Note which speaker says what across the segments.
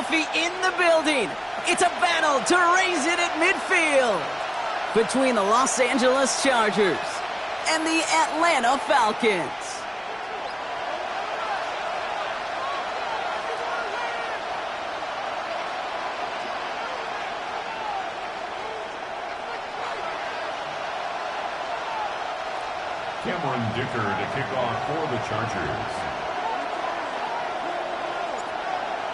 Speaker 1: trophy in the building. It's a battle to raise it at midfield between the Los Angeles Chargers and the Atlanta Falcons.
Speaker 2: Cameron Dicker to kick off for the Chargers.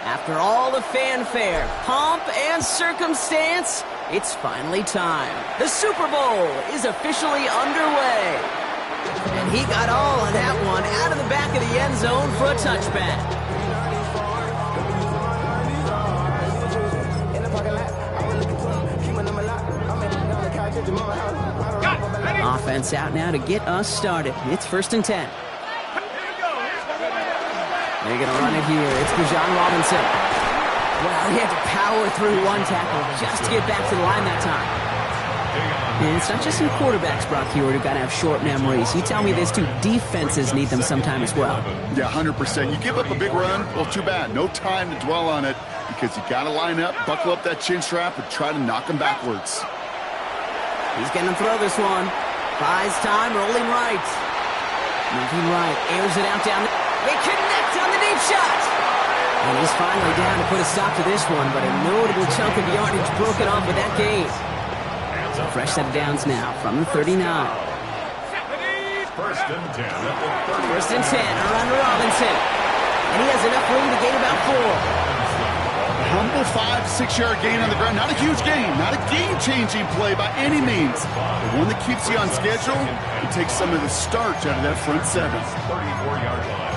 Speaker 1: After all the fanfare, pomp, and circumstance, it's finally time. The Super Bowl is officially underway. And he got all of that one out of the back of the end zone for a touchback. Offense out now to get us started. It's 1st and 10. They're going to run it here. It's Bijan Robinson. Well, he had to power through one tackle just to get back to the line that time. And it's not just some quarterbacks, Brock Huard, who got to have short memories. You tell me this too. Defenses need them sometime as well.
Speaker 3: Yeah, 100%. You give up a big run, well, too bad. No time to dwell on it because you got to line up, buckle up that chin strap, and try to knock him backwards.
Speaker 1: He's going to throw this one. Buys time, rolling right. Moving right, airs it out down. They connect on the deep shot. And he's finally down to put a stop to this one, but a notable chunk of yardage broken off with that gain. So fresh set of downs now from the 39.
Speaker 2: 1st and 10 at the 30.
Speaker 1: 1st and 10 around Robinson. And he has enough room to gain about 4.
Speaker 3: Humble 5-6-yard gain on the ground. Not a huge gain, not a game-changing play by any means. But one that keeps you on schedule and takes some of the starch out of that front 7.
Speaker 2: 34-yard line.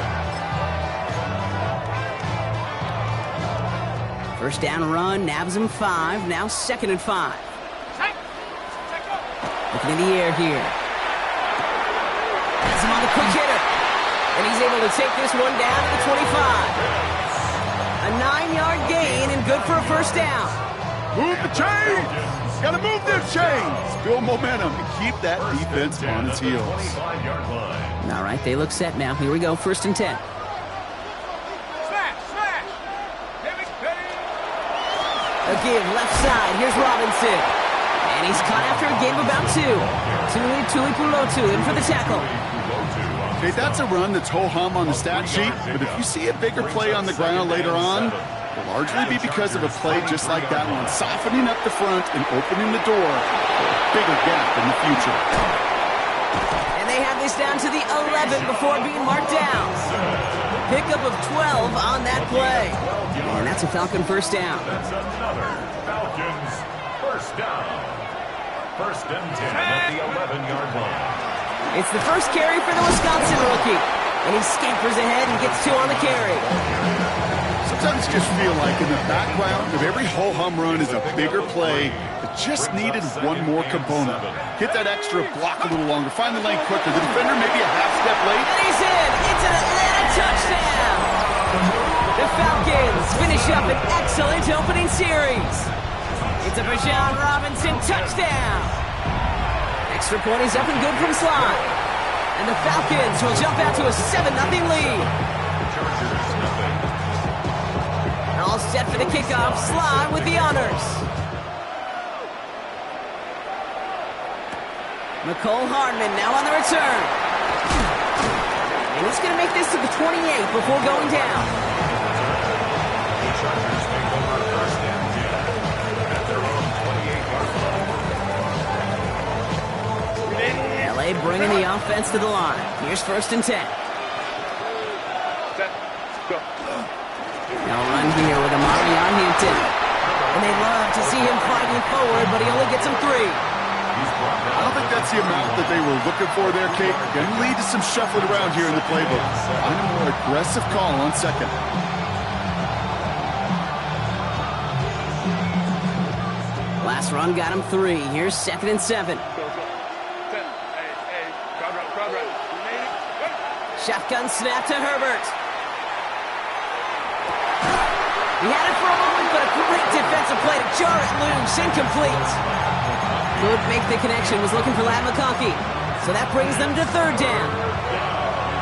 Speaker 1: 1st down run, nabs him 5. Now 2nd and 5. Looking in the air here. Has him on the quick hitter. And he's able to take this one down to the 25. A 9-yard gain and good for a 1st down.
Speaker 3: Move the chains! Gotta move them chains! Build momentum and keep that defense on its heels.
Speaker 1: All right, they look set now. Here we go, 1st and 10. A give left side. Here's Robinson. And he's caught after a gain of about 2. Tuipulotu in for the tackle.
Speaker 3: Okay, that's a run that's ho-hum on the stat sheet, but if you see a bigger play on the ground later on, it'll largely be because of a play just like that one, softening up the front and opening the door for a bigger gap in the future.
Speaker 1: And they have this down to the 11 before being marked down. Pickup of 12 on that play. And that's a Falcon 1st down.
Speaker 2: That's another Falcons 1st down. 1st and 10 at the 11-yard line.
Speaker 1: It's the first carry for the Wisconsin rookie. And he scampers ahead and gets 2 on the carry.
Speaker 3: Sometimes you just feel like in the background of every ho-hum run is a bigger play that just needed one more component. Hit that extra block a little longer. Find the lane quicker. The defender maybe a half step late.
Speaker 1: And he's in. It's an Atlanta touchdown. The Falcons finish up an excellent opening series. It's a Bijan Robinson touchdown. Extra point is up and good from Slide. And the Falcons will jump out to a 7-0 lead. All set for the kickoff. Slide with the honors. Mecole Hardman now on the return. And he's going to make this to the 28 before going down.
Speaker 2: The Chargers take over 1st and 10 at their own 28-yard line.
Speaker 1: LA bringing the offense to the line. Here's 1st and 10. Now run here with Amarion Hampton. And they love to see him fighting forward, but he only gets him 3.
Speaker 3: I don't think that's the amount that they were looking for there, Kate. Going to lead to some shuffling around here in the playbook. Find a more aggressive call on 2nd.
Speaker 1: Last run got him 3. Here's 2nd and 7. Shotgun snap to Herbert. He had it for a moment, but a great defensive play to jar it loose. Incomplete. Could make the connection. Was looking for Ladd McConkey. So that brings them to 3rd down.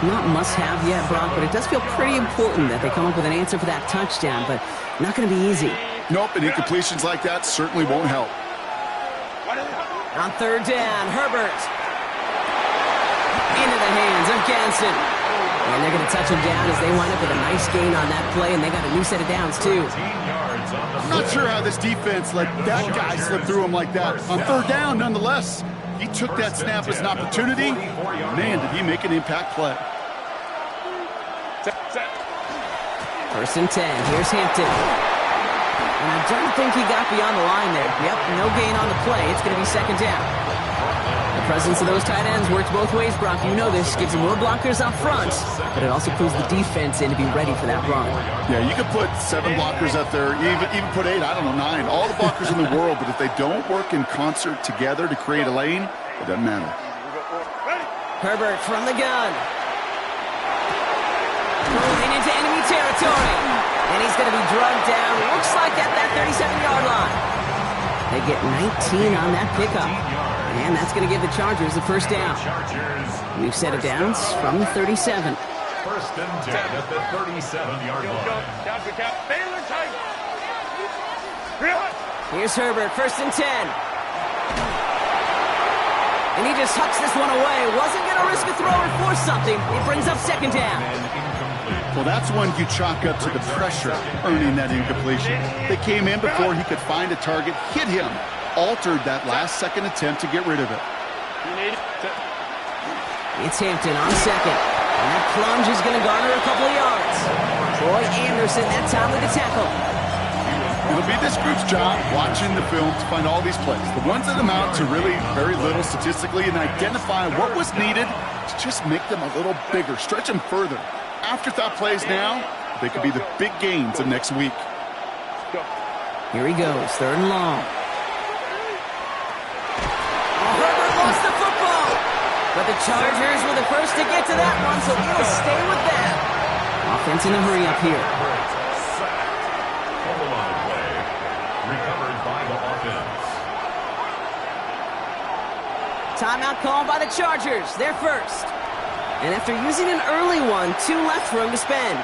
Speaker 1: Not must-have yet, Brock, but it does feel pretty important that they come up with an answer for that touchdown, but not going to be easy.
Speaker 3: Nope, and incompletions like that certainly won't help.
Speaker 1: On third down, Herbert. Into the hands of Ganson. And they're going to touch him down as they wind up with a nice gain on that play, and they got a new set of downs, too.
Speaker 3: I'm not sure how this defense let that guy slip through him like that. On third down, nonetheless, he took that snap as an opportunity. Man, did he make an impact play.
Speaker 1: First and 10. Here's Hampton. And I don't think he got beyond the line there. Yep, no gain on the play. It's going to be second down. The presence of those tight ends works both ways, Brock. You know this. Gives them more blockers up front, but it also pulls the defense in to be ready for that run.
Speaker 3: Yeah, you could put 7 blockers up there, even put 8, I don't know, 9. All the blockers in the world, but if they don't work in concert together to create a lane, it doesn't matter.
Speaker 1: Herbert from the gun. Moving into enemy territory. And he's going to be drugged down. Looks like at that 37-yard line. They get 19 on that pickup. And that's going to give the Chargers the first down. New set of downs from the 37.
Speaker 2: First and 10 at the 37-yard line.
Speaker 1: Here's Herbert, first and 10. And he just hucks this one away. Wasn't going to risk a throw or force something. It brings up second down.
Speaker 3: Well, that's one you chalk up to the pressure earning that incompletion. They came in before he could find a target, hit him, altered that last-second attempt to get rid of it.
Speaker 1: It's Hampton on second. And that plunge is going to garner a couple of yards. Troy Anderson, that time with the tackle.
Speaker 3: It'll be this group's job watching the film to find all these plays. The ones that amount to really very little statistically and identify what was needed to just make them a little bigger, stretch them further. Afterthought plays now, they could be the big gains of next week.
Speaker 1: Here he goes, third and long. Herbert lost the football. But the Chargers were the first to get to that one, so he'll stay with that. Offense in a hurry up here.
Speaker 2: Recovered by the offense.
Speaker 1: Timeout called by the Chargers. They're first. And after using an early one, 2 left for him to spend.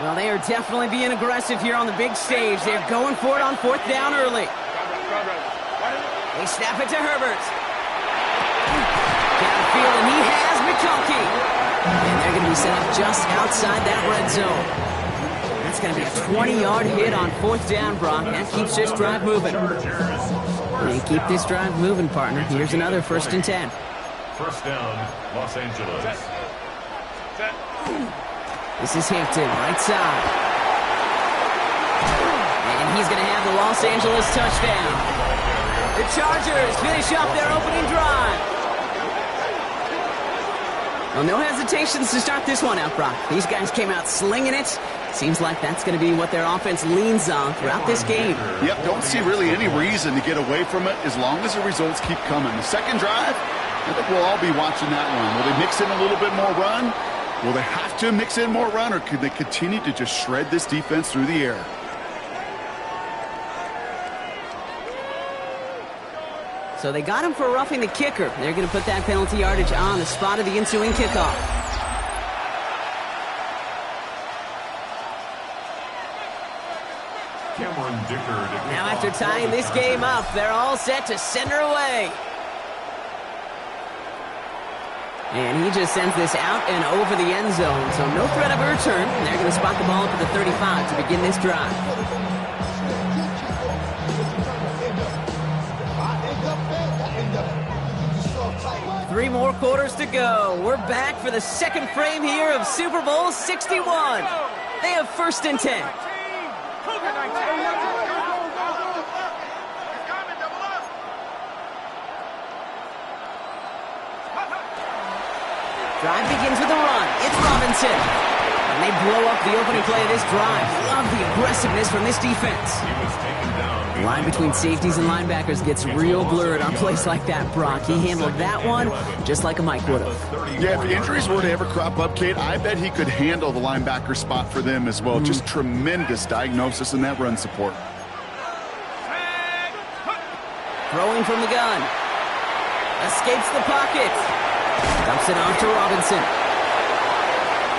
Speaker 1: Well, they are definitely being aggressive here on the big stage. They're going for it on fourth down early. They snap it to Herbert. Downfield, and he has McConkey. And they're going to be set up just outside that red zone. That's going to be a 20-yard hit on fourth down, Brock. That keeps this drive moving. They keep this drive moving, partner. Here's another first and 10.
Speaker 2: First down, Los Angeles.
Speaker 1: This is Hampton, right side. And he's going to have the Los Angeles touchdown. The Chargers finish up their opening drive. Well, no hesitations to start this one out, Brock. These guys came out slinging it. Seems like that's going to be what their offense leans on throughout this game.
Speaker 3: Yep, don't see really any reason to get away from it as long as the results keep coming. The second drive, I think we'll all be watching that one. Will they mix in a little bit more run? Will they have to mix in more run, or could they continue to just shred this defense through the air?
Speaker 1: So they got him for roughing the kicker. They're going to put that penalty yardage on the spot of the ensuing kickoff.
Speaker 2: Cameron Dicker.
Speaker 1: Now after tying this game up, they're all set to send her away. And he just sends this out and over the end zone. So no threat of a return. They're going to spot the ball up at the 35 to begin this drive. Three more quarters to go. We're back for the second frame here of Super Bowl 61. They have first and 10. Drive begins with a run. It's Robinson. And they blow up the opening play of this drive. Love the aggressiveness from this defense.
Speaker 2: He was taken down
Speaker 1: The line between safeties and linebackers gets real blurred on plays like that, Brock. He handled that one just like a Mike would have.
Speaker 3: Yeah, if injuries were to ever crop up, Kate, I bet he could handle the linebacker spot for them as well. Just tremendous diagnosis in that run support.
Speaker 1: Throwing from the gun. Escapes the pocket. Dumps it off to Robinson.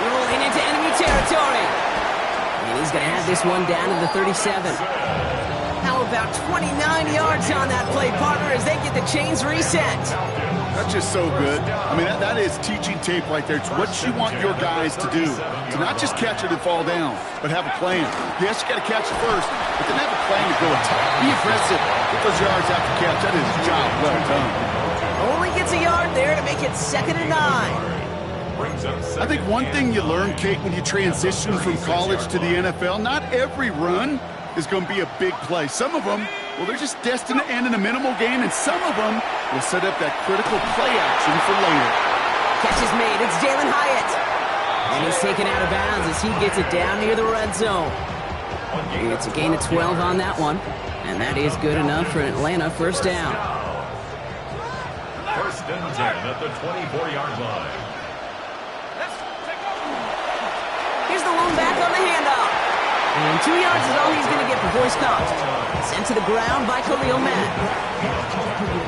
Speaker 1: Rolling into enemy territory. And he's going to have this one down to the 37. How about 29 yards on that play, partner, as they get the chains reset?
Speaker 3: That's just so good. I mean, that is teaching tape right there. It's what you want your guys to do. To not just catch it and fall down, but have a plan. Yes, you got to catch it first, but then have a plan to go attack. Be aggressive. Get those yards after catch. That is a job well done.
Speaker 1: Only gets a yard there to make it 2nd and 9.
Speaker 3: I think one thing you learn, Kate, when you transition from college to the NFL, not every run is going to be a big play. Some of them, well, they're just destined to end in a minimal gain, and some of them will set up that critical play action for later.
Speaker 1: Catch is made. It's Jalen Hyatt. And he's taken out of bounds as he gets it down near the red zone. It's a gain of 12 on that one, and that is good enough for an Atlanta first down.
Speaker 2: 1st and 10 at the 24-yard line.
Speaker 1: Here's the lone back on the handoff. And 2 yards is all he's going to get before he's caught. Sent to the ground by Khalil Mack.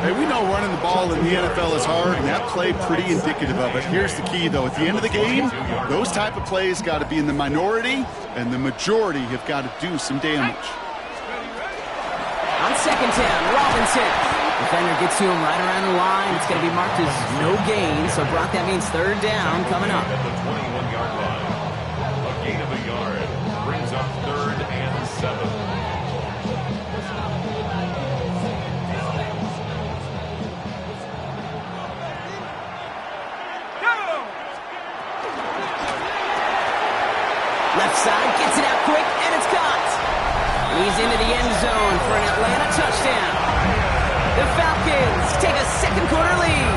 Speaker 3: Hey, we know running the ball in the NFL is hard, and that play pretty indicative of it. Here's the key, though. At the end of the game, those type of plays got to be in the minority, and the majority have got to do some damage.
Speaker 1: On 2nd down, Robinson. Defender gets to him right around the line. It's going to be marked as no gain, so Brock, that means 3rd down coming up.
Speaker 2: At the 21-yard line. A gain of a yard brings up 3rd and 7.
Speaker 1: Left side, gets it out quick, and it's caught. He's into the end zone for an Atlanta touchdown. The Falcons take a 2nd quarter lead.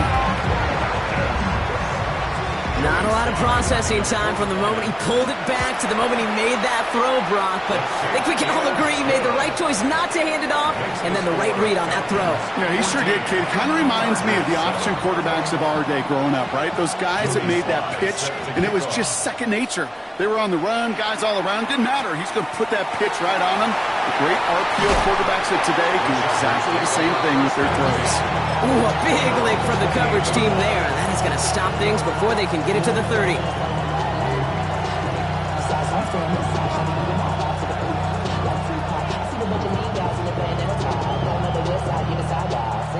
Speaker 1: Not a lot of processing time from the moment he pulled it back to the moment he made that throw, Brock. But I think we can all agree he made the right choice not to hand it off, and then the right read on that throw.
Speaker 3: Yeah, he sure did, kid. Kind of reminds me of the option quarterbacks of our day growing up, right? Those guys that made that pitch, and it was just second nature. They were on the run, guys all around. Didn't matter. He's going to put that pitch right on them. The great RPO quarterbacks of today do exactly the same thing with their throws.
Speaker 1: Ooh, a big lick from the coverage team there. And that is going to stop things before they can get it to the 30.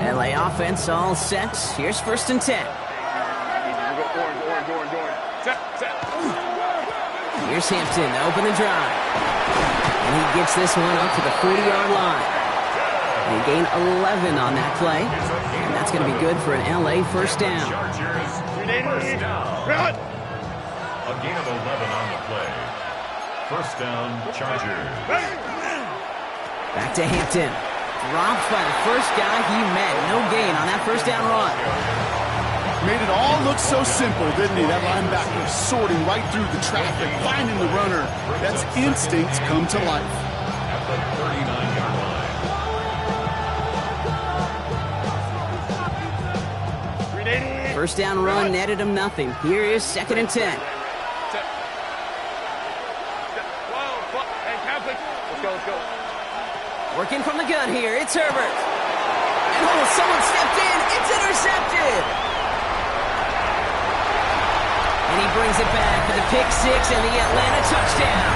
Speaker 1: LA offense all set. Here's 1st and 10. Here's Hampton to open the drive. And he gets this one up to the 40-yard line. And he gained 11 on that play. And that's going to be good for an LA first down.
Speaker 2: First down. A gain of 11 on the play. First down, Chargers.
Speaker 1: Back to Hampton. Dropped by the first guy he met. No gain on that first down run.
Speaker 3: Made it all look so simple, didn't he? That linebacker sorting right through the traffic, finding the runner. That's instincts come to life.
Speaker 2: At the 39-yard line.
Speaker 1: First down run netted him nothing. Here is 2nd and 10.
Speaker 4: Let's go.
Speaker 1: Working from the gun here. It's Herbert. And someone stepped in. It's intercepted. And he brings it back for the pick 6 and the Atlanta touchdown.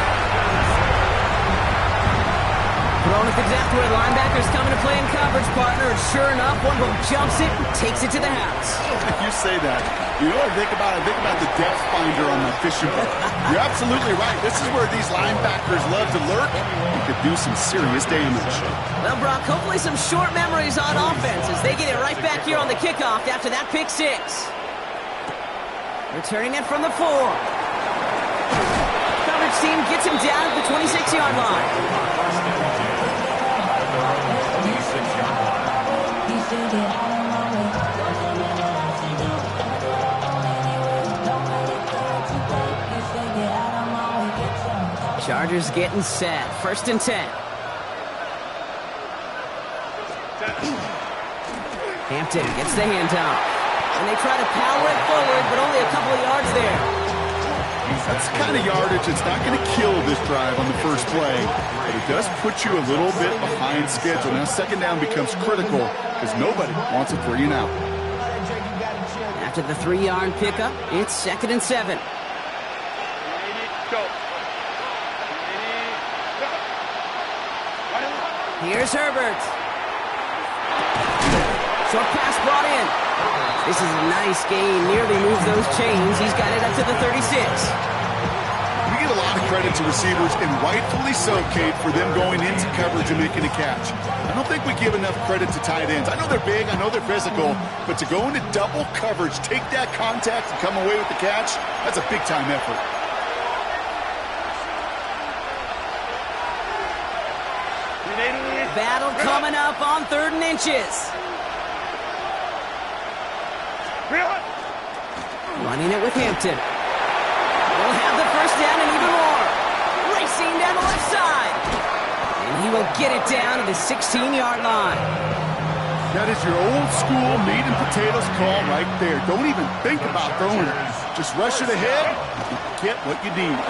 Speaker 1: Thrown at the depth where linebackers coming to play in coverage, partner. And sure enough, one of them jumps it and takes it to the house.
Speaker 3: You say that. You know what I think about? I think about the depth finder on my fishing boat. You're absolutely right. This is where these linebackers love to lurk and could do some serious damage.
Speaker 1: Well, Brock, hopefully some short memories on offense as they get it right back here on the kickoff after that pick 6. Returning it from the 4. Coverage team gets him down at the 26-yard line. Chargers getting set. 1st and 10. Hampton gets the handoff. And they try to power it forward, but only a couple of yards there.
Speaker 3: That's the kind of yardage that's not going to kill this drive on the first play, but it does put you a little bit behind schedule. Now second down becomes critical because nobody wants a 3 and out.
Speaker 1: After the 3-yard pickup, it's 2nd and 7. Here's Herbert. Short pass brought in. This is a nice gain. Nearly moves those chains. He's got it up to the 36.
Speaker 3: We get a lot of credit to receivers, and rightfully so, Kate, for them going into coverage and making a catch. I don't think we give enough credit to tight ends. I know they're big, I know they're physical, but to go into double coverage, take that contact, and come away with the catch, that's a big-time effort.
Speaker 1: Battle coming up on 3rd and inches. Running it with Hampton. We'll have the first down and even more. Racing down the left side. And he will get it down to the 16-yard line.
Speaker 3: That is your old school meat and potatoes call right there. Don't even think about throwing it. Just rush it ahead and get what you need.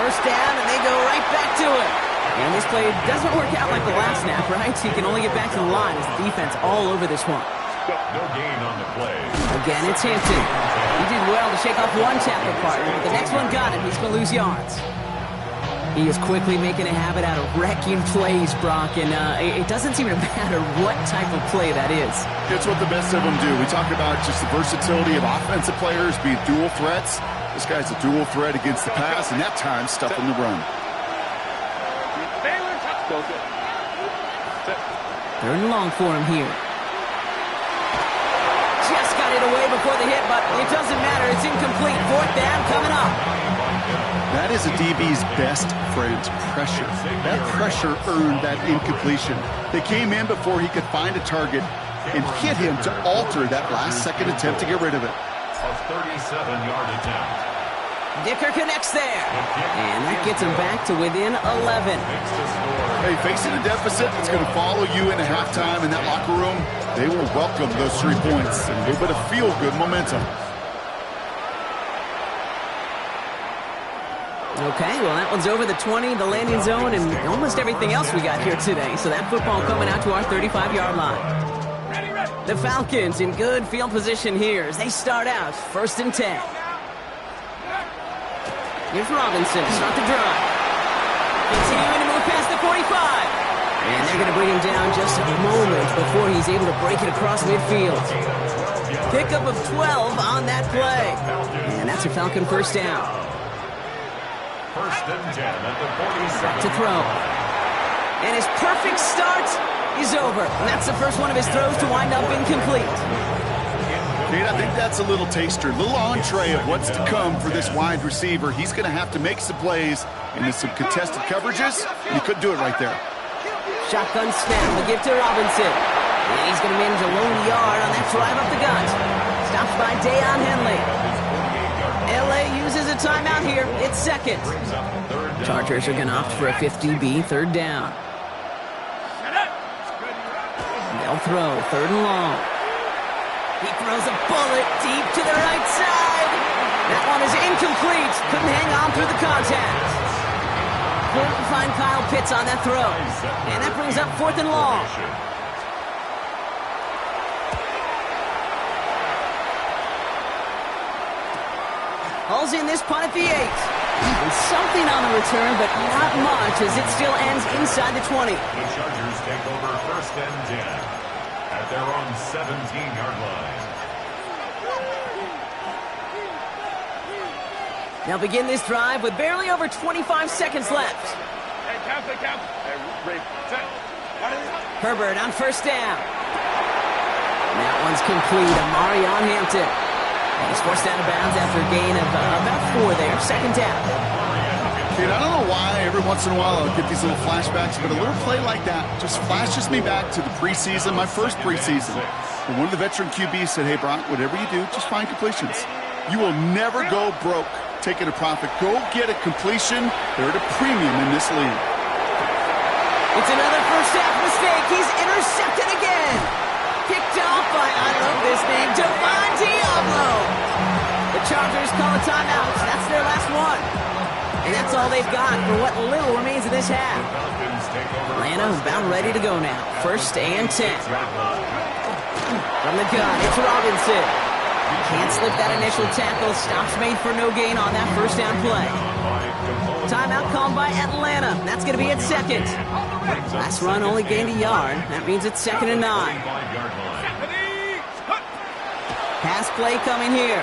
Speaker 1: First down, and they go right back to it. And this play doesn't work out like the last snap, right? So he can only get back to the line as the defense all over this one.
Speaker 2: No gain on the play.
Speaker 1: Again, it's Hampton. He did well to shake off one tackle partner, but the next one got him. He's going to lose yards. He is quickly making a habit out of wrecking plays, Brock, and it doesn't seem to matter what type of play that is.
Speaker 3: It's what the best of them do. We talk about just the versatility of offensive players being dual threats. This guy's a dual threat against the pass, and that time stuffing the run.
Speaker 1: 3rd and long for him here. Just got it away before the hit, but it doesn't matter. It's incomplete. 4th down coming up.
Speaker 3: That is a DB's best friend, pressure. That pressure earned that incompletion. They came in before he could find a target and hit him to alter that last-second attempt to get rid of it.
Speaker 2: A 37-yard attempt.
Speaker 1: Dicker connects there. And that gets him back to within 11.
Speaker 3: Hey, facing a deficit that's going to follow you into halftime in that locker room, they will welcome those 3 points and a little bit of feel-good momentum.
Speaker 1: Okay, well, that one's over the 20, the landing zone, and almost everything else we got here today. So that football coming out to our 35-yard line. The Falcons in good field position here as they start out 1st and 10. Here's Robinson to start the drive. Continuing to move past the 45. And they're going to bring him down just a moment before he's able to break it across midfield. Pickup of 12 on that play. And that's a Falcon first down.
Speaker 2: 1st and 10 at the 47.
Speaker 1: To throw. And his perfect start is over. And that's the first one of his throws to wind up incomplete.
Speaker 3: Kate, I think that's a little taster, a little entree of what's to come for this wide receiver. He's going to have to make some plays into some contested coverages, and he couldn't do it right there.
Speaker 1: Shotgun snap, the give to Robinson. And he's going to manage a lone yard on that drive up the gut. Stopped by Deion Henley. LA uses a timeout here. It's 2nd. Chargers are going to opt for a 50B 3rd down. They'll throw 3rd and long. He throws a bullet deep to the right side. That one is incomplete. Couldn't hang on through the contact. Couldn't find Kyle Pitts on that throw. And that brings up 4th and long. Hauls in this punt at the 8. And something on the return, but not much as it still ends inside the 20.
Speaker 2: The Chargers take over 1st and 10 at their own 17-yard line.
Speaker 1: They'll begin this drive with barely over 25 seconds left. Herbert on 1st down. And that one's complete. Amari on Hampton. He's forced out of bounds after a gain of about 4 there. 2nd down.
Speaker 3: Dude, I don't know why every once in a while I'll get these little flashbacks, but a little play like that just flashes me back to the preseason, my first preseason. And one of the veteran QBs said, hey, Brock, whatever you do, just find completions. You will never go broke taking a profit. Go get a completion. They're at a premium in this league.
Speaker 1: It's another first half mistake. He's intercepted again. Picked off by, I love this name, Devon Diablo. The Chargers call a timeout. That's their last one. And that's all they've got for what little remains of this half. Atlanta is about ready to go now. 1st and 10. From the gun, it's Robinson. Can't slip that initial tackle. Stops made for no gain on that first down play. Timeout called by Atlanta. That's going to be at 2nd. Last run only gained a yard. That means it's 2nd and 9. Pass play coming here.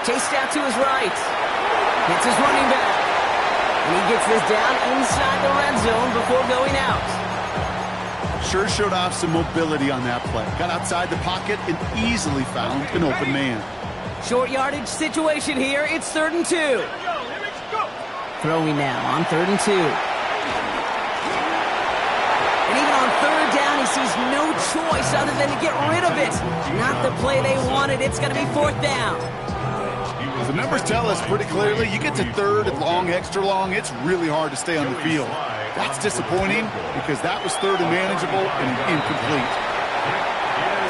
Speaker 1: Chased out to his right. Hits his running back. And he gets this down inside the red zone before going out.
Speaker 3: Sure showed off some mobility on that play. Got outside the pocket and easily found an open man.
Speaker 1: Short yardage situation here. It's 3rd and 2. Throwing now on 3rd and 2. And even on 3rd down, he sees no choice other than to get rid of it. Not the play they wanted. It's going to be 4th down.
Speaker 3: The numbers tell us pretty clearly, you get to 3rd and long, extra long, it's really hard to stay on the field. That's disappointing because that was 3rd and manageable and incomplete.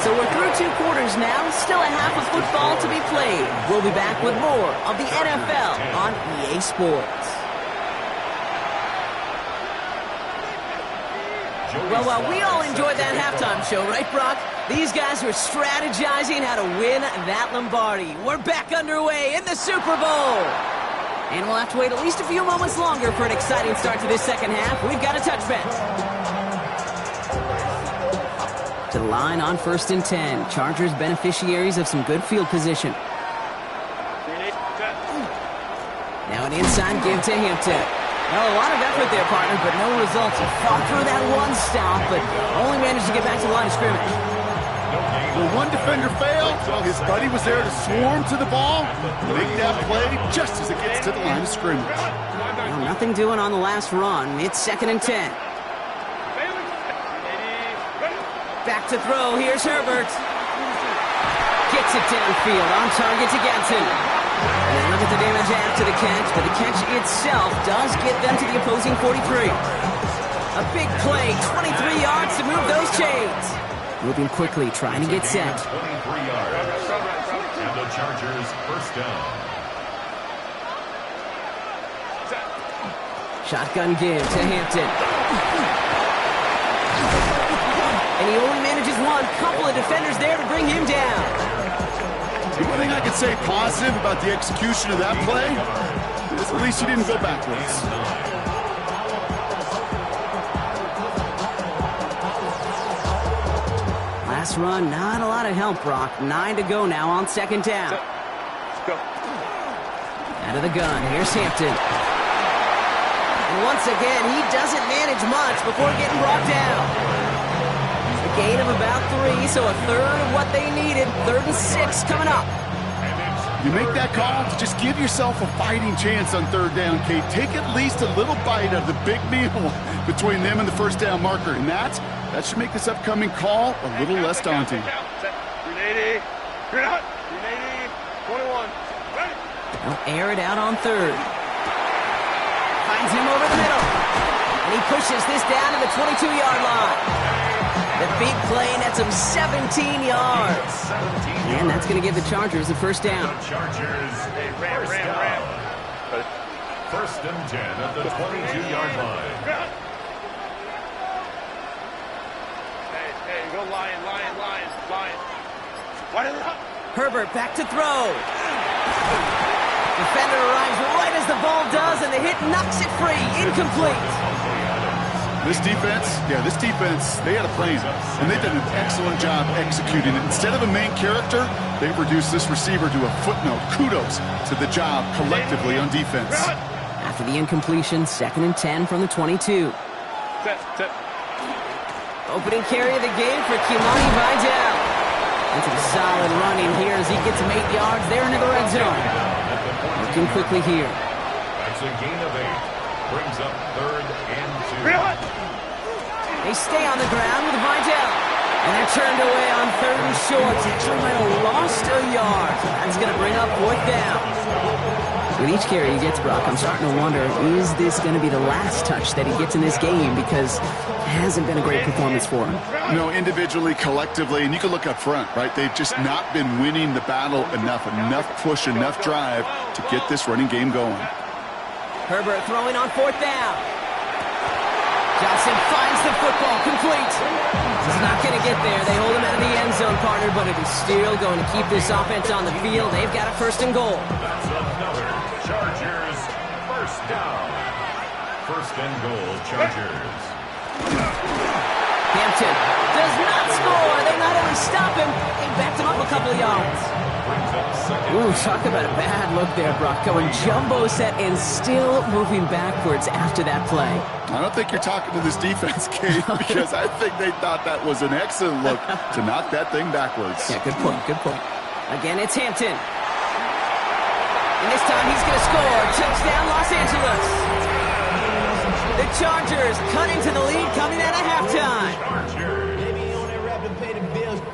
Speaker 1: So we're through 2 quarters now, still a half of football to be played. We'll be back with more of the NFL on EA Sports. Well, we all enjoyed that halftime show, right, Brock? These guys were strategizing how to win that Lombardi. We're back underway in the Super Bowl. And we'll have to wait at least a few moments longer for an exciting start to this second half. We've got a touch bet. To the line on 1st and 10. Chargers beneficiaries of some good field position. Now an inside give to Hampton. Well, a lot of effort there, partner, but no results. He fought through that one stop, but only managed to get back to the line of scrimmage.
Speaker 3: When one defender failed, well, his buddy was there to swarm to the ball, make that play just as it gets to the line of scrimmage.
Speaker 1: Well, nothing doing on the last run. It's 2nd and 10. Back to throw. Here's Herbert. Gets it downfield. On target to Gatson. And look at the damage after the catch, but the catch itself does get them to the opposing 43. A big play, 23 yards to move those chains. Moving quickly, trying to get set.
Speaker 2: 23 yards. And the Chargers 1st down.
Speaker 1: Shotgun give to Hampton. And he only manages one. Couple of defenders there to bring him down.
Speaker 3: The one thing I could say positive about the execution of that play is at least he didn't go backwards.
Speaker 1: Last run, not a lot of help, Brock. 9 to go now on 2nd down. Out of the gun, here's Hampton. And once again, he doesn't manage much before getting brought down. A gain of about 3, so a third of what they needed. 3rd and 6 coming up.
Speaker 3: You make that call to just give yourself a fighting chance on 3rd down, Kate. Take at least a little bite of the big meal between them and the 1st down marker. And that should make this upcoming call a little less daunting.
Speaker 4: 380. 21.
Speaker 1: They'll air it out on 3rd. Finds him over the middle. And he pushes this down to the 22-yard line. The big play nets him 17 yards. And that's going to give the Chargers the 1st down.
Speaker 2: The Chargers ram. 1st and 10 at the 22-yard line.
Speaker 4: Hey, go Lion. Why did it?
Speaker 1: Herbert back to throw. Defender arrives right as the ball does, and the hit knocks it free. Incomplete.
Speaker 3: This defense, they had a plan, and they did an excellent job executing it. Instead of a main character, they reduced this receiver to a footnote. Kudos to the job collectively on defense.
Speaker 1: After the incompletion, 2nd and 10 from the 22. Opening carry of the game for Kimani Vidal. Into the solid running here as he gets him 8 yards there into the red zone. Looking quickly here.
Speaker 2: That's a gain of 8. Brings up 3rd and 2.
Speaker 1: They stay on the ground with Vidal. And they're turned away on 3rd and short. Actually might have lost a yard. That's going to bring up 4th down. With each carry he gets, Brock, I'm starting to wonder, is this going to be the last touch that he gets in this game? Because it hasn't been a great performance for him.
Speaker 3: No, individually, collectively, and you can look up front, right? They've just not been winning the battle enough push, enough drive to get this running game going.
Speaker 1: Herbert throwing on 4th down. Johnson finds the football, complete. He's not going to get there. They hold him out of the end zone, partner, but it is still going to keep this offense on the field. They've got a 1st and goal.
Speaker 2: That's another Chargers first down. 1st and goal, Chargers.
Speaker 1: Hampton does not score. They not only stop him, they backed him up a couple of yards. Ooh, talk about a bad look there, Brock. Going jumbo set and still moving backwards after that play.
Speaker 3: I don't think you're talking to this defense, Kate, because I think they thought that was an excellent look to knock that thing backwards.
Speaker 1: Yeah, good point, good point. Again, it's Hampton. And this time he's going to score. Touchdown, Los Angeles. The Chargers cut into the lead coming out of halftime.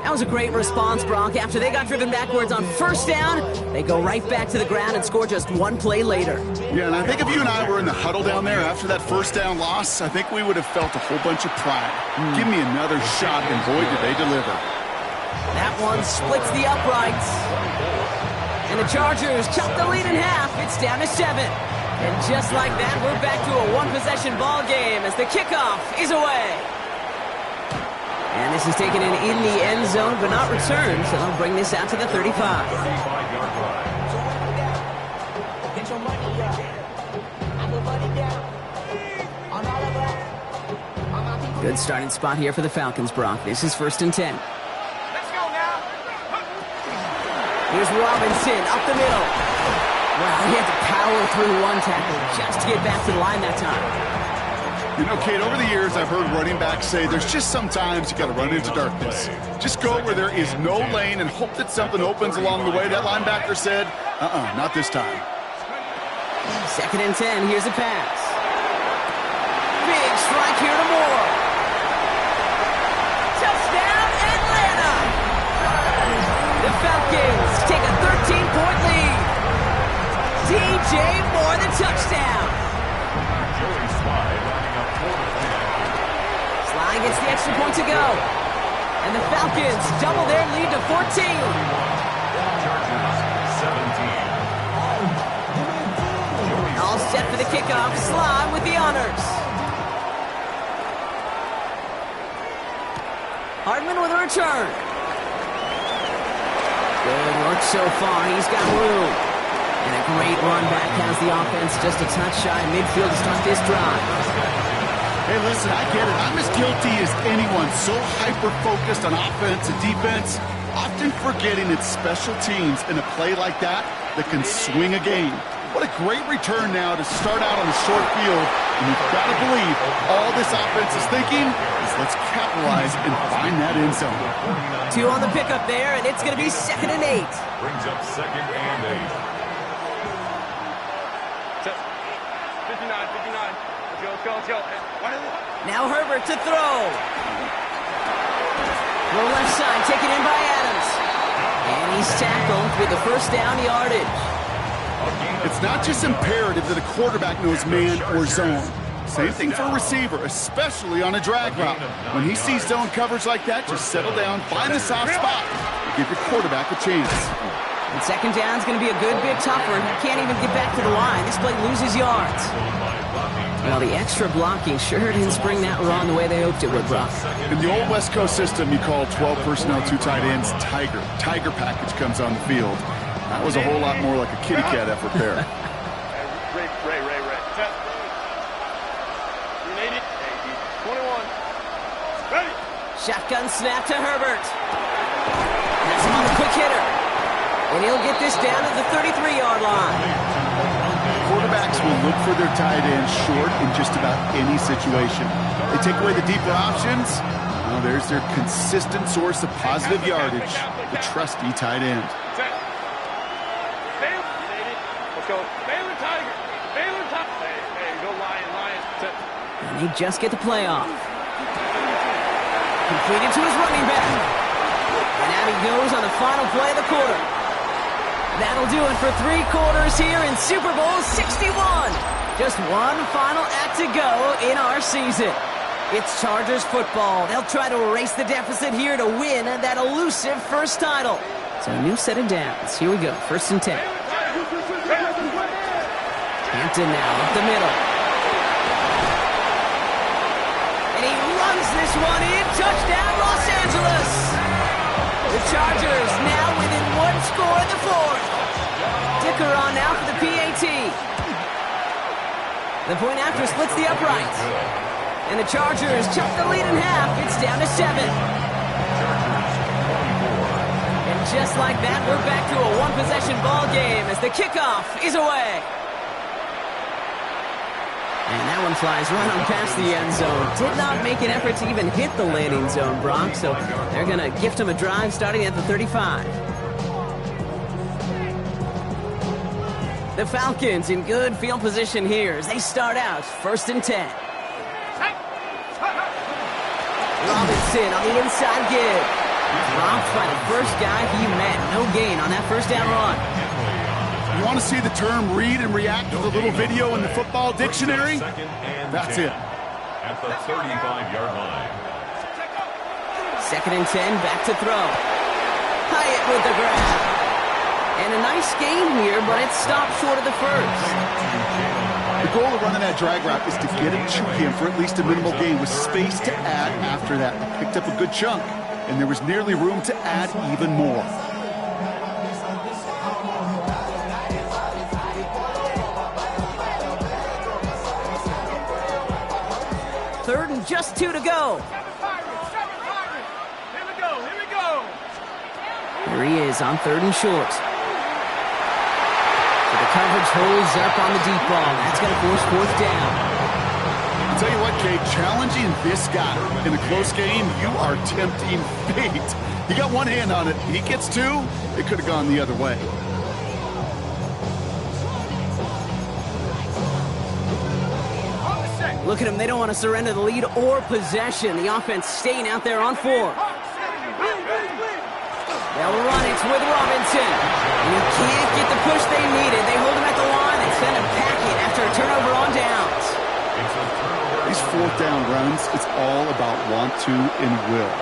Speaker 1: That was a great response, Brock. After they got driven backwards on 1st down, they go right back to the ground and score just one play later.
Speaker 3: Yeah, and I think if you and I were in the huddle down there after that 1st down loss, I think we would have felt a whole bunch of pride. Give me another shot, and boy, did they deliver.
Speaker 1: That one splits the uprights. And the Chargers chop the lead in half. It's down to 7. And just like that, we're back to a one-possession ball game as the kickoff is away. And this is taken in the end zone, but not returned, so they'll bring this out to the 35.
Speaker 2: 35-yard line.
Speaker 1: Good starting spot here for the Falcons, Brock. This is 1st and 10.
Speaker 4: Let's go now.
Speaker 1: Here's Robinson up the middle. Wow, he had to power through one tackle just to get back to the line that time.
Speaker 3: You know, Kate, over the years, I've heard running backs say there's just sometimes you got to run into darkness. Just go where there is no lane and hope that something opens along the way. That linebacker said, not this time.
Speaker 1: 2nd and 10, here's a pass. Big strike here to Moore. Touchdown, Atlanta! The Falcons take a 13-point lead. DJ Moore, the touchdown.
Speaker 2: Joey Slye lining up for the play.
Speaker 1: Slye gets the extra point to go. And the Falcons double their lead to 14.
Speaker 2: Chargers 17.
Speaker 1: All set for the kickoff. Slye with the honors. Hardman with a return. Good work so far. He's got room. And a great run back has the offense just a touch shy of midfield to start this drive.
Speaker 3: Hey, listen, I get it. I'm as guilty as anyone. So hyper-focused on offense and defense, often forgetting it's special teams in a play like that can swing a game. What a great return now to start out on the short field. And you've got to believe all this offense is thinking is let's capitalize and find that end zone.
Speaker 1: 2 on the pickup there, and it's going to be 2nd and 8.
Speaker 2: Brings up 2nd and 8.
Speaker 4: 59. Let's go.
Speaker 1: Now Herbert to throw. Low left side, taken in by Adams. And he's tackled with the 1st down yardage.
Speaker 3: It's not just imperative that a quarterback knows man or zone. Same thing for a receiver, especially on a drag route. When he sees zone coverage like that, just settle down, find the soft spot, and give your quarterback a chance.
Speaker 1: And 2nd down is going to be a good bit tougher. He can't even get back to the line. This play loses yards. Well, the extra blocking sure didn't spring that wrong the way they hoped it would, Brock.
Speaker 3: In the old West Coast system, you call 12 personnel, 2 tight ends, Tiger. Tiger package comes on the field. That was a whole lot more like a kitty cat effort there.
Speaker 4: Ray. 21. Ready.
Speaker 1: Shotgun snap to Herbert. That's him on the quick hitter. And he'll get this down to the 33-yard line.
Speaker 3: Quarterbacks will look for their tight end short in just about any situation. They take away the deeper options. Well, there's their consistent source of positive yardage, the trusty tight end.
Speaker 4: Let's go. Baylor Tiger. Hey, go Lion.
Speaker 1: And they just get the play off. Completed to his running back. And out he goes on the final play of the quarter. That'll do it for 3 quarters here in Super Bowl 61. Just one final act to go in our season. It's Chargers football. They'll try to erase the deficit here to win that elusive first title. So a new set of downs. Here we go. 1st and 10. Hampton now up the middle. And he runs this one in. Touchdown, Los Angeles. The Chargers now within 1 score in the 4th. Dicker on now for the PAT. The point after splits the uprights. And the Chargers chop the lead in half. It's down to 7. And just like that, we're back to a 1-possession ball game as the kickoff is away. And that one flies right on past the end zone. Did not make an effort to even hit the landing zone, Brock. So they're going to gift him a drive starting at the 35. The Falcons in good field position here as they start out 1st and 10. Robinson on the inside give. Dropped by the first guy he met. No gain on that first down run.
Speaker 3: You want to see the term read and react with a little video in the football dictionary? That's it.
Speaker 2: At the 35-yard line.
Speaker 1: 2nd and 10, back to throw. Hyatt with the grab. And a nice gain here, but it stopped short of the first.
Speaker 3: The goal of running that drag route is to get it to him for at least a minimal gain with space to add after that. He picked up a good chunk, and there was nearly room to add even more.
Speaker 1: Third and just 2 to go.
Speaker 4: Here we go.
Speaker 1: Here he is on 3rd and short. So the coverage holds up on the deep ball. That's going to force 4th down.
Speaker 3: I'll tell you what, Kate, challenging this guy in a close game, you are tempting fate. He got one hand on it. He gets 2. It could have gone the other way.
Speaker 1: Look at them. They don't want to surrender the lead or possession. The offense staying out there on 4. They'll run it with Robinson. And he can't get the push they needed. They hold him at the line and send him packing after a turnover on downs.
Speaker 3: These 4th down runs, it's all about want to and will.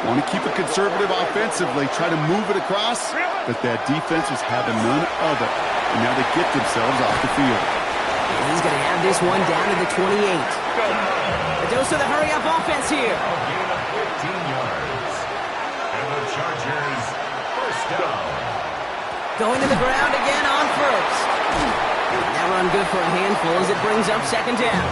Speaker 3: Want to keep it conservative offensively, try to move it across, but that defense was having none of it. And now they get themselves off the field.
Speaker 1: And he's going to have this one down to the 28. A dose of the hurry-up offense here.
Speaker 2: A gain of 15 yards. And the Chargers, 1st down.
Speaker 1: Going to the ground again on 1st. That run good for a handful as it brings up 2nd down.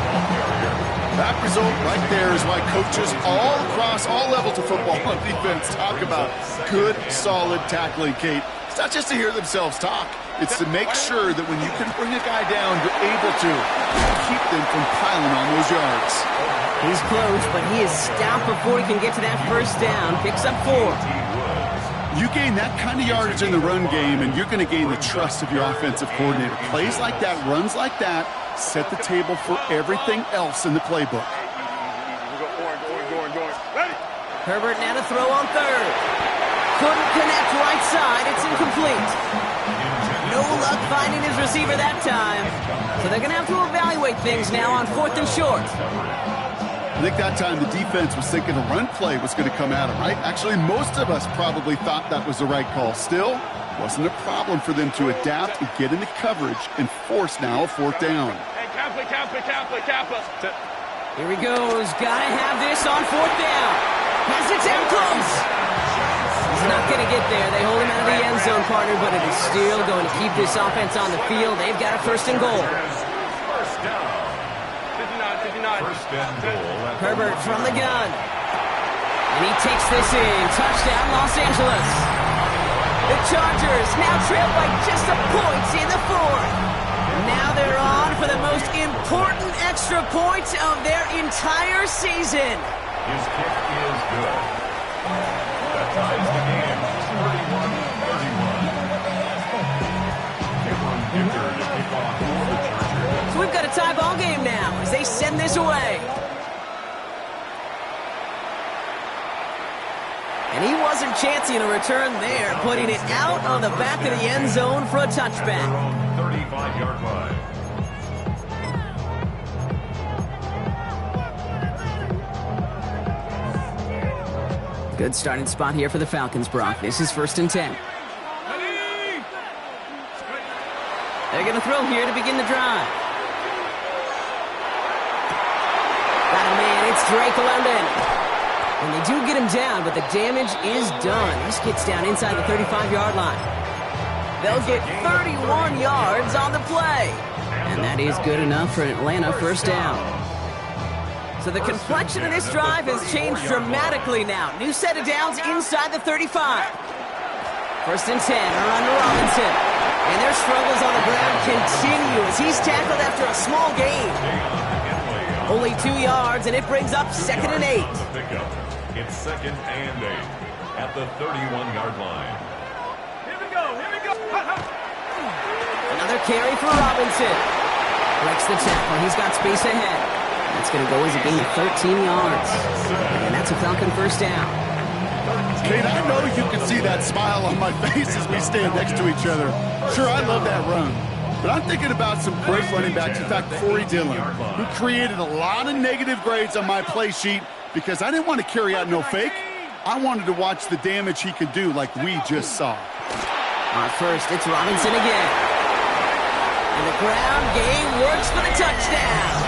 Speaker 3: That result right there is why coaches all across all levels of football and defense talk about good, solid tackling, Kate. It's not just to hear themselves talk. It's to make sure that when you can bring a guy down, you're able to keep them from piling on those yards.
Speaker 1: He's close, but he is stopped before he can get to that 1st down. Picks up 4.
Speaker 3: You gain that kind of yardage in the run game, and you're going to gain the trust of your offensive coordinator. Plays like that, runs like that, set the table for everything else in the playbook.
Speaker 4: Ready?
Speaker 1: Herbert now to throw on 3rd. Couldn't connect right side. It's incomplete. No luck finding his receiver that time. So they're going to have to evaluate things now on 4th and short.
Speaker 3: I think that time the defense was thinking a run play was going to come at them, right? Actually, most of us probably thought that was the right call. Still, wasn't a problem for them to adapt and get into coverage and force now a 4th down.
Speaker 4: Hey, Kappa.
Speaker 1: Here he goes. Gotta have this on 4th down. Has it down close. He's not going to get there. They hold him out of the end zone, partner, but it is still going to keep this offense on the field. They've got a 1st and goal.
Speaker 2: 1st down.
Speaker 4: 59.
Speaker 2: 1st and goal.
Speaker 1: Herbert from the gun. And he takes this in. Touchdown, Los Angeles. The Chargers now trail by just a point in the 4th. Now they're on for the most important extra point of their entire season.
Speaker 2: His kick is good. That ties the game. 31-31. Cameron Dicker to kick off for the Chargers.
Speaker 1: So we've got a tie ball game now as they send this away. And he was wasn't chancing a return there, putting it out on the back of the end zone for a touchback.
Speaker 2: 35-yard line.
Speaker 1: Good starting spot here for the Falcons, Brock. This is 1st and 10. They're going to throw here to begin the drive. Got a man, it's Drake London. And they do get him down, but the damage is done. This gets down inside the 35-yard line. They'll get 31 yards on the play. And that is good enough for Atlanta, 1st down. So the complexion of this drive has changed dramatically now. New set of downs inside the 35. 1st and 10, around to Robinson. And their struggles on the ground continue as he's tackled after a small gain. Only 2 yards, and it brings up 2nd and 8.
Speaker 2: It's 2nd and 8 at the 31-yard line.
Speaker 4: Here we go, here we go.
Speaker 1: Another carry for Robinson. Breaks the tackle, he's got space ahead. That's going to go as a gain of 13 yards. And that's a Falcon 1st down.
Speaker 3: Kate, I know you can see that smile on my face as we stand next to each other. Sure, I love that run. But I'm thinking about some great running backs. In fact, Corey Dillon, who created a lot of negative grades on my play sheet because I didn't want to carry out no fake. I wanted to watch the damage he could do like we just saw.
Speaker 1: On first, it's Robinson again. And the ground game works for the touchdown.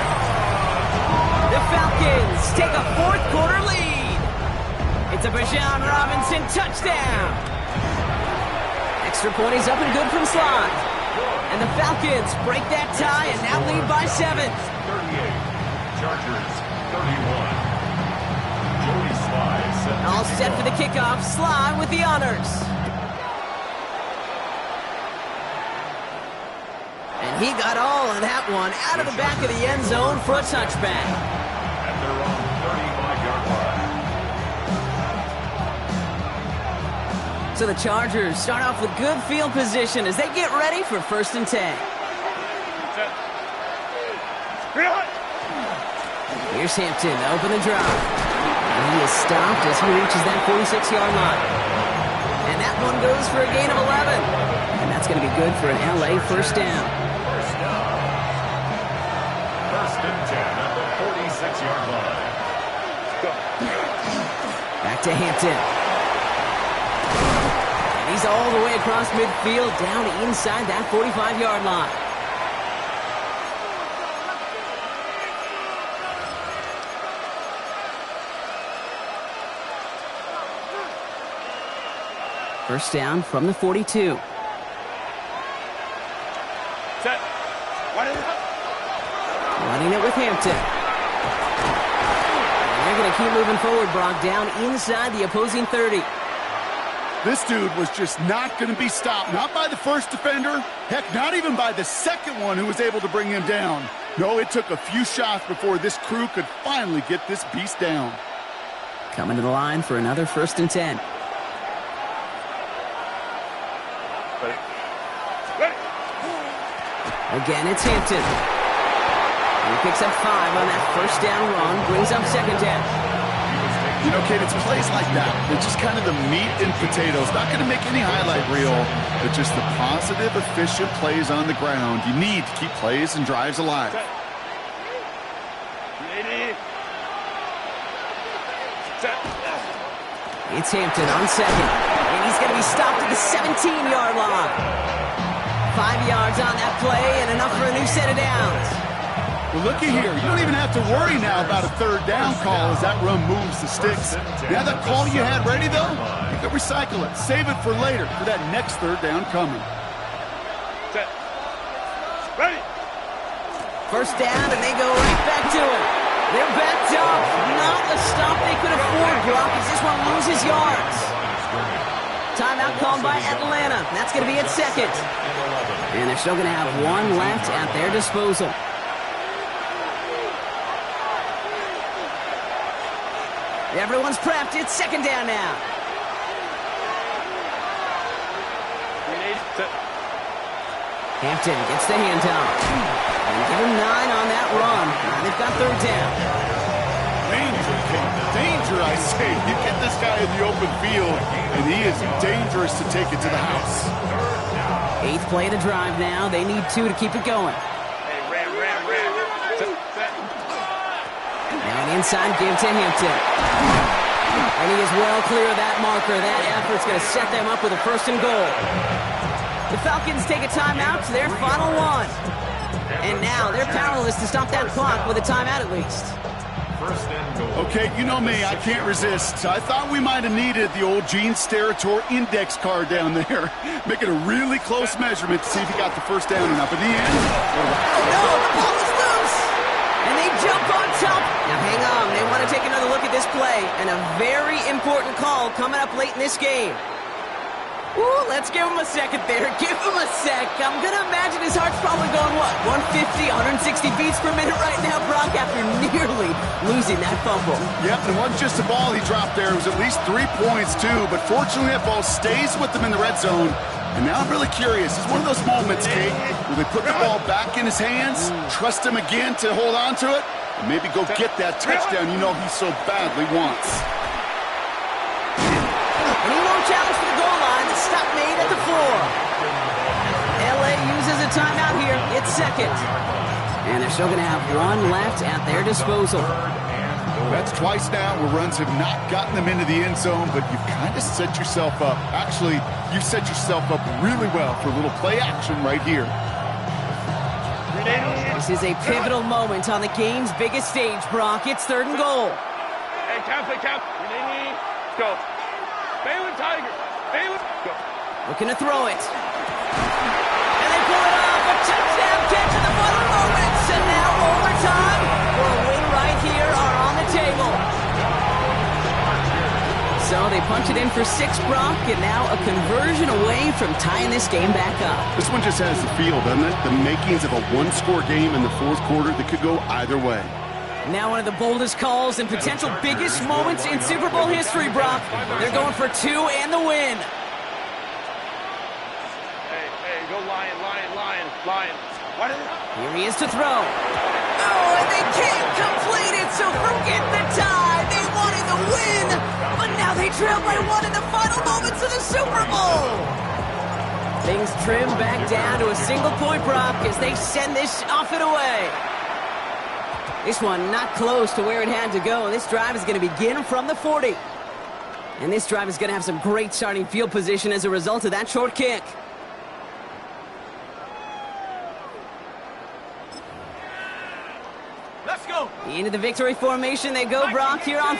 Speaker 1: The Falcons take a 4th quarter lead. It's a Bijan Robinson touchdown. Extra point is up and good from slot. And the Falcons break that tie and now lead by 7.
Speaker 2: 38. Chargers 31. Joey Sly set.
Speaker 1: All set for the kickoff. Sly with the honors. And he got all of that one out of the back of the end zone for a touchback.
Speaker 2: At their own 35-yard line.
Speaker 1: So the Chargers start off with good field position as they get ready for 1st and 10. Here's Hampton to open the drive. And he is stopped as he reaches that 46-yard line. And that one goes for a gain of 11. And that's going to be good for an LA 1st down.
Speaker 2: 1st and 10 at the 46-yard line.
Speaker 1: Back to Hampton. And he's all the way across midfield down inside that 45-yard line. First down from the 42.
Speaker 4: Set.
Speaker 1: Running it with Hampton. And they're going to keep moving forward, Brock, down inside the opposing 30.
Speaker 3: This dude was just not going to be stopped. Not by the first defender. Heck, not even by the second one who was able to bring him down. No, it took a few shots before this crew could finally get this beast down.
Speaker 1: Coming to the line for another 1st and 10. Again, it's Hampton. And he picks up 5 on that 1st down run, brings up 2nd down.
Speaker 3: You know, Kate, it's plays like that. They're just kind of the meat and potatoes. Not going to make any highlight reel, but just the positive, efficient plays on the ground. You need to keep plays and drives alive.
Speaker 1: It's Hampton on 2nd. And he's going to be stopped at the 17-yard line. 5 yards on that play and enough for a new set of downs.
Speaker 3: Well, looky here. You don't even have to worry now about a 3rd down call as that run moves the sticks. Now that call you had ready, though, you can recycle it. Save it for later for that next 3rd down coming.
Speaker 4: Set. Ready.
Speaker 1: 1st down, and they go right back to it. They're backed up. Not a stop they could afford, Brock, as this one loses yards. Timeout called by Atlanta. That's going to be at 2nd. And they're still going to have 1 left at their disposal. Everyone's prepped. It's 2nd down now. Hampton gets the handoff. And give him 9 on that run. Now they've got 3rd down.
Speaker 3: Danger, Kate. Danger, I say. You get this guy in the open field, and he is dangerous to take it to the house.
Speaker 1: 8th play of the drive now. They need 2 to keep it going.
Speaker 4: Hey, ram. Set.
Speaker 1: Now an inside give to Hampton. And he is well clear of that marker. That effort's going to set them up with a 1st and goal. The Falcons take a timeout to their final one. And now they're powerless to stop that clock with a timeout at least.
Speaker 2: 1st and goal.
Speaker 3: Okay, you know me, I can't resist. I thought we might have needed the old Gene Steratore index card down there. Make it a really close measurement to see if he got the 1st down and up. In the end,
Speaker 1: Oh no, the ball is loose! And they jump on top. Now hang on, they want to take another look at this play. And a very important call coming up late in this game. Ooh, let's give him a second there. Give him a sec. I'm going to imagine his heart's probably going, what, 150, 160 beats per minute right now, Brock, after nearly losing that fumble.
Speaker 3: Yep, it wasn't just a ball he dropped there. It was at least 3 points, too. But fortunately, that ball stays with them in the red zone. And now I'm really curious. It's one of those moments, Kate, where they put the ball back in his hands, trust him again to hold on to it, and maybe go get that touchdown you know he so badly wants.
Speaker 1: And he won't challenge for the goal line. The stop made at the 4. LA uses a timeout here. It's 2nd. And they're still going to have 1 left at their disposal.
Speaker 3: That's twice now where runs have not gotten them into the end zone, but you've kind of set yourself up. Actually, you've set yourself up really well for a little play action right here.
Speaker 1: This is a pivotal moment on the game's biggest stage, Brock. It's 3rd and goal.
Speaker 4: Hey, count. Go. Balin Tiger. Balin. Go.
Speaker 1: Looking to throw it. And they pull it off. A touchdown catch in the final moments. And now overtime or a win right here are on the table. So they punch it in for 6, Brock, and now a conversion away from tying this game back up.
Speaker 3: This one just has the feel, doesn't it? The makings of a 1-score game in the 4th quarter that could go either way.
Speaker 1: Now one of the boldest calls and potential biggest moments in Super Bowl history, Brock. They're going for 2 and the win.
Speaker 4: Hey, go Lion.
Speaker 1: Here he is to throw. Oh, and they can't complete it, so forget the tie. They wanted the win, but now they trail by 1 in the final moments of the Super Bowl. Things trim back down to a single point, Brock, as they send this off and away. This one not close to where it had to go. This drive is going to begin from the 40. And this drive is going to have some great starting field position as a result of that short kick.
Speaker 4: Let's go.
Speaker 1: Into the victory formation they go, Brock, here on